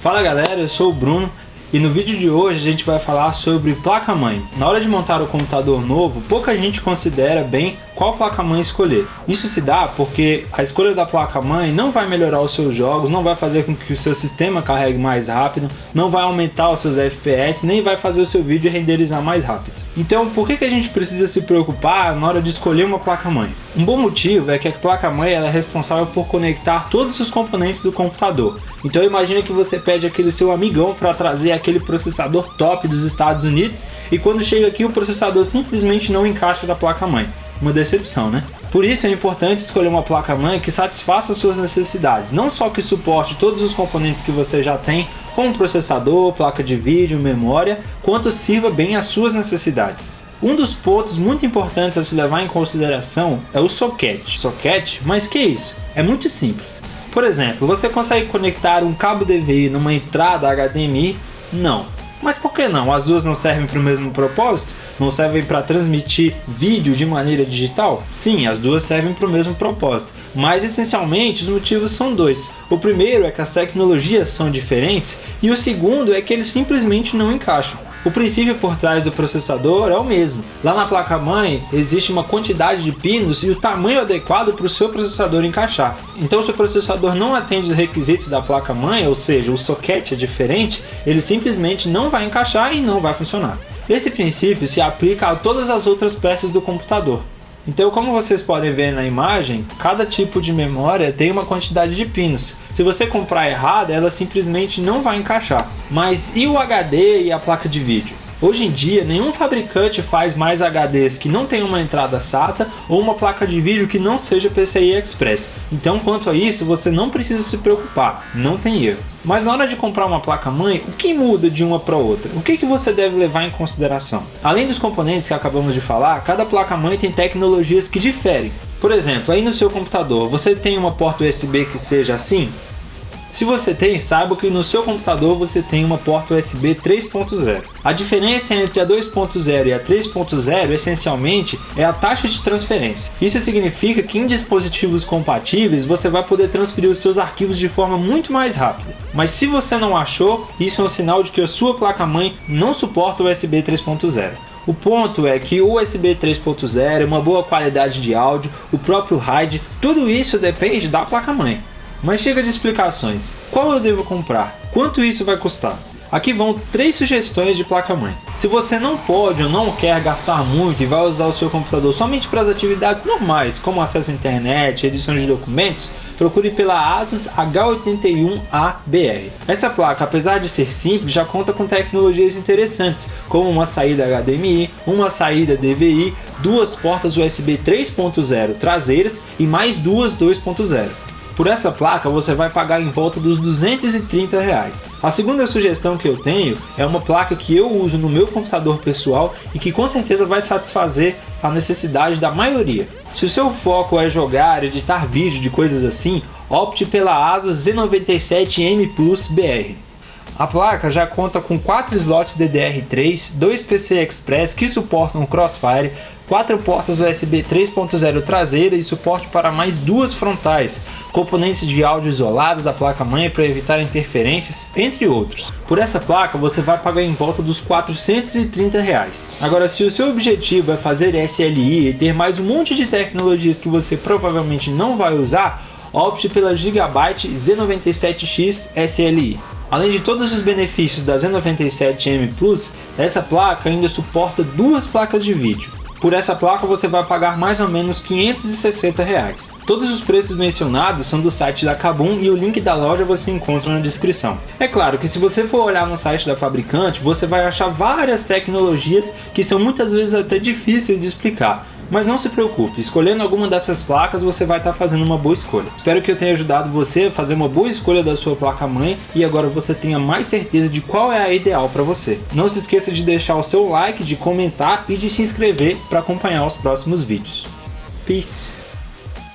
Fala galera, eu sou o Bruno e no vídeo de hoje a gente vai falar sobre placa-mãe. Na hora de montar o computador novo, pouca gente considera bem qual placa-mãe escolher. Isso se dá porque a escolha da placa-mãe não vai melhorar os seus jogos, não vai fazer com que o seu sistema carregue mais rápido, não vai aumentar os seus FPS, nem vai fazer o seu vídeo renderizar mais rápido. Então, por que a gente precisa se preocupar na hora de escolher uma placa-mãe? Um bom motivo é que a placa-mãe é responsável por conectar todos os componentes do computador. Então imagina que você pede aquele seu amigão para trazer aquele processador top dos Estados Unidos e quando chega aqui o processador simplesmente não encaixa na placa-mãe. Uma decepção, né? Por isso é importante escolher uma placa-mãe que satisfaça as suas necessidades, não só que suporte todos os componentes que você já tem, como processador, placa de vídeo, memória, quanto sirva bem às suas necessidades. Um dos pontos muito importantes a se levar em consideração é o socket. Socket? Mas que isso? É muito simples. Por exemplo, você consegue conectar um cabo DVI numa entrada HDMI? Não. Mas por que não? As duas não servem para o mesmo propósito? Não servem para transmitir vídeo de maneira digital? Sim, as duas servem para o mesmo propósito, mas essencialmente os motivos são dois. O primeiro é que as tecnologias são diferentes e o segundo é que eles simplesmente não encaixam. O princípio por trás do processador é o mesmo. Lá na placa-mãe existe uma quantidade de pinos e o tamanho adequado para o seu processador encaixar. Então se o processador não atende os requisitos da placa-mãe, ou seja, o socket é diferente, ele simplesmente não vai encaixar e não vai funcionar. Esse princípio se aplica a todas as outras peças do computador. Então, como vocês podem ver na imagem, cada tipo de memória tem uma quantidade de pinos. Se você comprar errado, ela simplesmente não vai encaixar. Mas e o HD e a placa de vídeo? Hoje em dia, nenhum fabricante faz mais HDs que não tenham uma entrada SATA ou uma placa de vídeo que não seja PCI Express. Então, quanto a isso, você não precisa se preocupar, não tem erro. Mas na hora de comprar uma placa-mãe, o que muda de uma para outra? O que você deve levar em consideração? Além dos componentes que acabamos de falar, cada placa-mãe tem tecnologias que diferem. Por exemplo, aí no seu computador, você tem uma porta USB que seja assim? Se você tem, saiba que no seu computador você tem uma porta USB 3.0. A diferença entre a 2.0 e a 3.0 essencialmente é a taxa de transferência. Isso significa que em dispositivos compatíveis você vai poder transferir os seus arquivos de forma muito mais rápida. Mas se você não achou, isso é um sinal de que a sua placa-mãe não suporta o USB 3.0. O ponto é que o USB 3.0 é uma boa qualidade de áudio, o próprio RAID, tudo isso depende da placa-mãe. Mas chega de explicações. Qual eu devo comprar? Quanto isso vai custar? Aqui vão 3 sugestões de placa-mãe. Se você não pode ou não quer gastar muito e vai usar o seu computador somente para as atividades normais, como acesso à internet, edição de documentos, procure pela Asus H81ABR. Essa placa, apesar de ser simples, já conta com tecnologias interessantes, como uma saída HDMI, uma saída DVI, 2 portas USB 3.0 traseiras e mais 2 2.0. Por essa placa você vai pagar em volta dos R$230. A segunda sugestão que eu tenho é uma placa que eu uso no meu computador pessoal e que com certeza vai satisfazer a necessidade da maioria. Se o seu foco é jogar, editar vídeo de coisas assim, opte pela Asus Z97M Plus BR. A placa já conta com 4 slots DDR3, 2 PCI Express que suportam Crossfire, 4 portas USB 3.0 traseira e suporte para mais 2 frontais, componentes de áudio isolados da placa-mãe para evitar interferências, entre outros. Por essa placa você vai pagar em volta dos R$430. Agora, se o seu objetivo é fazer SLI e ter mais um monte de tecnologias que você provavelmente não vai usar, opte pela Gigabyte Z97X SLI. Além de todos os benefícios da Z97M Plus, essa placa ainda suporta 2 placas de vídeo. Por essa placa você vai pagar mais ou menos R$560. Todos os preços mencionados são do site da Kabum e o link da loja você encontra na descrição. É claro que se você for olhar no site da fabricante, você vai achar várias tecnologias que são muitas vezes até difíceis de explicar. Mas não se preocupe, escolhendo alguma dessas placas você vai estar fazendo uma boa escolha. Espero que eu tenha ajudado você a fazer uma boa escolha da sua placa-mãe e agora você tenha mais certeza de qual é a ideal para você. Não se esqueça de deixar o seu like, de comentar e de se inscrever para acompanhar os próximos vídeos. Peace!